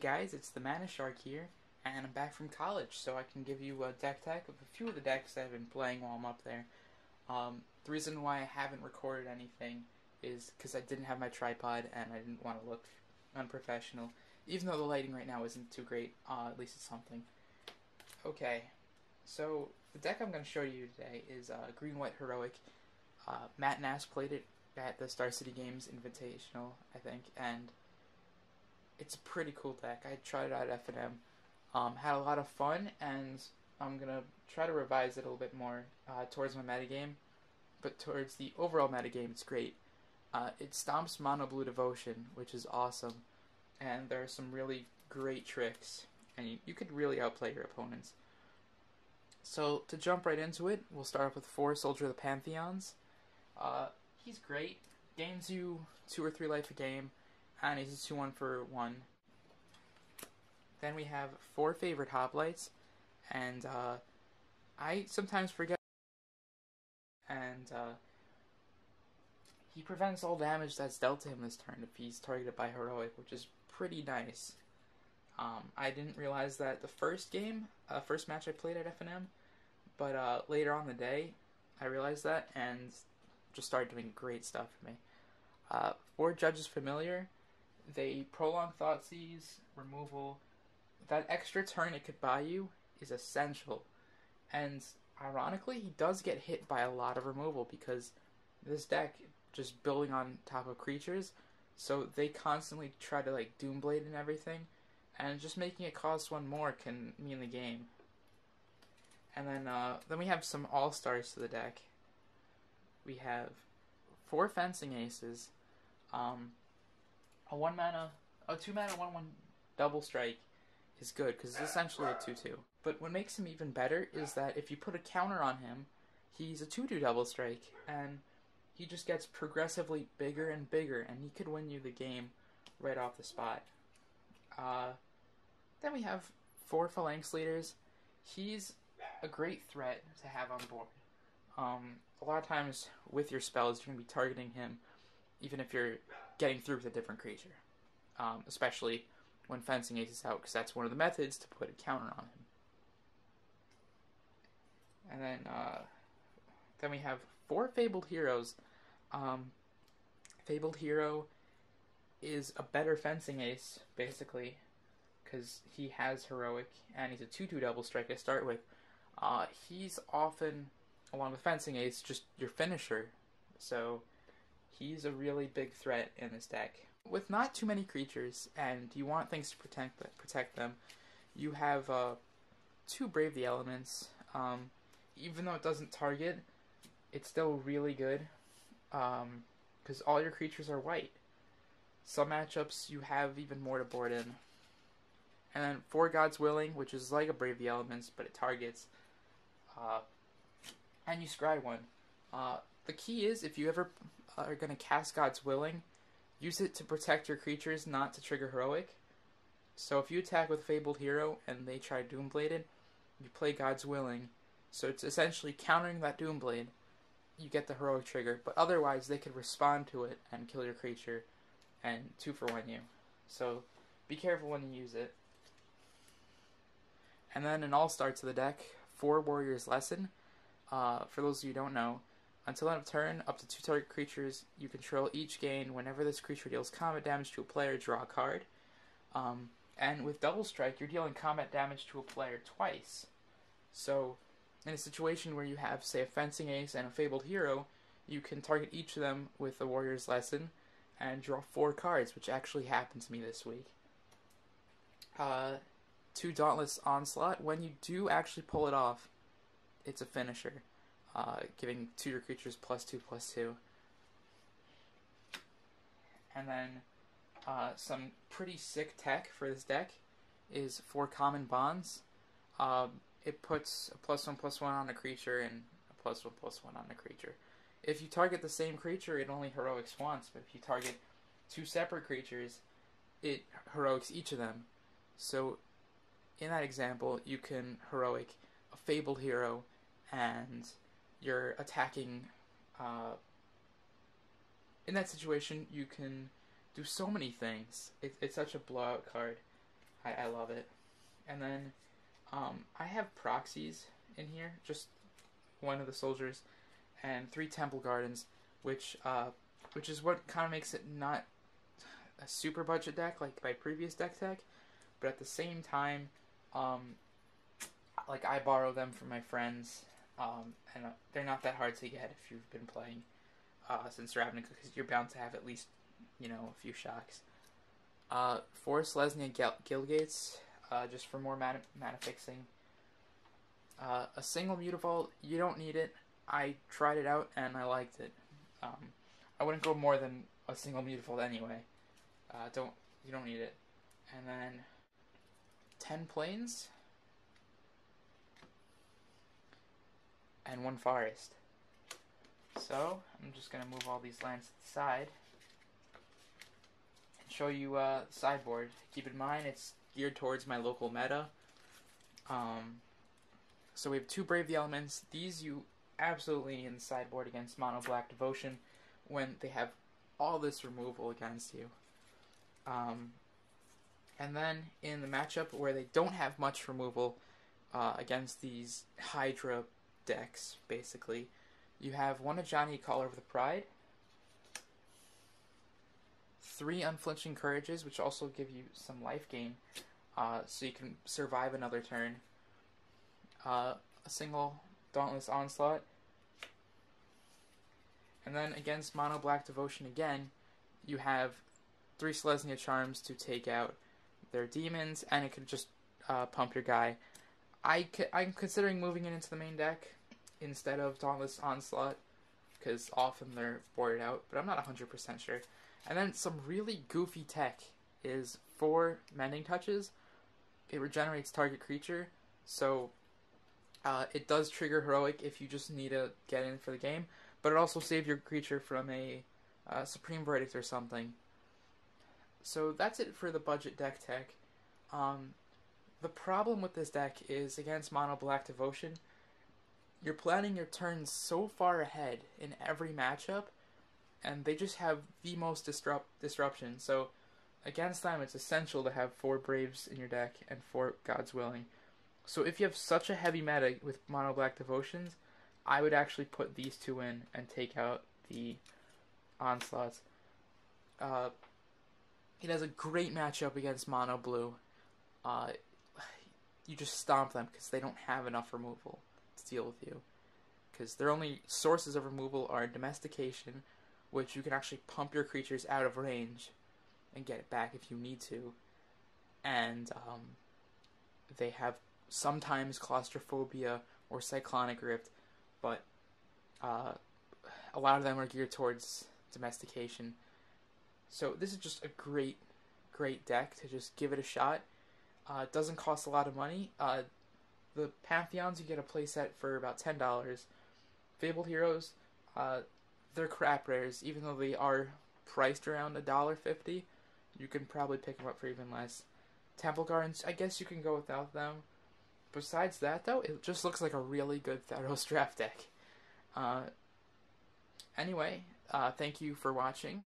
guys, it's the Mana Shark here, and I'm back from college, so I can give you a deck tech of a few of the decks I've been playing while I'm up there. The reason why I haven't recorded anything is because I didn't have my tripod and I didn't want to look unprofessional, even though the lighting right now isn't too great, at least it's something. Okay, so the deck I'm going to show you today is Green-White Heroic. Matt Nass played it at the Star City Games Invitational, I think, and it's a pretty cool deck. I tried it out at F&M, had a lot of fun, and I'm going to try to revise it a little bit more towards my metagame, but towards the overall metagame, it's great. It stomps Mono Blue Devotion, which is awesome, and there are some really great tricks, and you could really outplay your opponents. So, to jump right into it, we'll start off with 4 Soldier of the Pantheons. He's great, gains you 2 or 3 life a game, and he's a 2-1 for 1. Then we have 4 Favored Hoplites, and I sometimes forget, and he prevents all damage that's dealt to him this turn if he's targeted by Heroic, which is pretty nice. I didn't realize that the first first match I played at F&M, but later on in the day, I realized that and just started doing great stuff for me. 4 Judges Familiar, they prolong Thoughtseize, removal. That extra turn it could buy you is essential, and ironically, he does get hit by a lot of removal because this deck just building on top of creatures, so they constantly try to like Doomblade and everything, and just making it cost 1 more can mean the game. And then we have some all-stars to the deck. We have 4 Fencing Aces, a 2-mana 1/1 double strike is good because it's essentially a 2/2. But what makes him even better is that if you put a counter on him, he's a 2/2 double strike, and he just gets progressively bigger and bigger, and he could win you the game right off the spot. Then we have 4 Phalanx Leaders. He's a great threat to have on board. A lot of times with your spells, you're going to be targeting him even if you're getting through with a different creature. Especially when Fencing Ace is out, because that's one of the methods to put a counter on him. And then we have 4 Fabled Heroes. Fabled Hero is a better Fencing Ace, basically, because he has Heroic, and he's a 2/2 double strike to start with. He's often, along with Fencing Ace, just your finisher, so he's a really big threat in this deck. With not too many creatures, and you want things to protect them, you have 2 Brave the Elements. Even though it doesn't target, it's still really good, because all your creatures are white. Some matchups you have even more to board in. And then 4 God's Willing, which is like a Brave the Elements, but it targets. And you scry 1. The key is, if you ever are going to cast God's Willing, use it to protect your creatures, not to trigger Heroic. So if you attack with Fabled Hero and they try Doombladed, you play God's Willing. So it's essentially countering that Doomblade. You get the Heroic trigger, but otherwise they could respond to it and kill your creature and 2-for-1 you. So be careful when you use it. And then an all-star to the deck, 4 Warrior's Lesson. For those of you who don't know, until end of turn, up to 2 target creatures you control each gain whenever this creature deals combat damage to a player, draw a card. And with Double Strike, you're dealing combat damage to a player twice. So in a situation where you have, say, a Fencing Ace and a Fabled Hero, you can target each of them with the Warrior's Lesson and draw 4 cards, which actually happened to me this week. 2 Dauntless Onslaught. When you do actually pull it off, it's a finisher, giving 2 your creatures +2/+2. And then some pretty sick tech for this deck is 4 Common Bonds. It puts a +1/+1 on a creature and a +1/+1 on a creature. If you target the same creature, it only Heroics once, but if you target 2 separate creatures, it Heroics each of them. So in that example, you can Heroic a Fabled Hero, and you're attacking. In that situation, you can do so many things. It's such a blowout card. I love it. And then I have proxies in here, just one of the soldiers, and 3 Temple Gardens, which is what kind of makes it not a super budget deck like my previous deck tech, but at the same time, like I borrow them from my friends, and they're not that hard to get if you've been playing since Ravnica, because you're bound to have at least, you know, a few shocks. 4 Selesnya Guildgates, just for more mana fixing. A single Mutavault, you don't need it. I tried it out and I liked it. I wouldn't go more than a single Mutavault anyway. You don't need it. And then 10 Plains and 1 Forest. So I'm just gonna move all these lands to the side and show you sideboard. Keep in mind it's geared towards my local meta. So we have 2 Brave the Elements. These you absolutely need in the sideboard against Mono Black Devotion when they have all this removal against you. And then in the matchup where they don't have much removal against these Hydra decks, basically, you have 1 Ajani Call Over the Pride, 3 Unflinching Courages, which also give you some life gain, so you can survive another turn, a single Dauntless Onslaught, and then against Mono Black Devotion again, you have 3 Selesnya Charms to take out their demons, and it could just pump your guy. I'm considering moving it into the main deck instead of Dauntless Onslaught, because often they're boarded out, but I'm not 100% sure. And then some really goofy tech is 4 Mending Touches. It regenerates target creature, so it does trigger Heroic if you just need to get in for the game, but it also saves your creature from a Supreme Verdict or something. So that's it for the budget deck tech. The problem with this deck is against Mono Black Devotion, you're planning your turns so far ahead in every matchup, and they just have the most disruption. So against them, it's essential to have 4 Braves in your deck and 4 God's Willing. So if you have such a heavy meta with Mono Black Devotions, I would actually put these 2 in and take out the Onslaughts. It has a great matchup against Mono Blue. You just stomp them because they don't have enough removal to deal with you. Because their only sources of removal are Domestication, which you can actually pump your creatures out of range and get it back if you need to. And they have sometimes Claustrophobia or Cyclonic Rift, but a lot of them are geared towards Domestication. So this is just a great deck to just give it a shot. It doesn't cost a lot of money. The Pantheons, you get a playset for about $10. Fabled Heroes, they're crap rares. Even though they are priced around $1.50, you can probably pick them up for even less. Temple Gardens, I guess you can go without them. Besides that, though, it just looks like a really good Theros draft deck. Anyway, thank you for watching.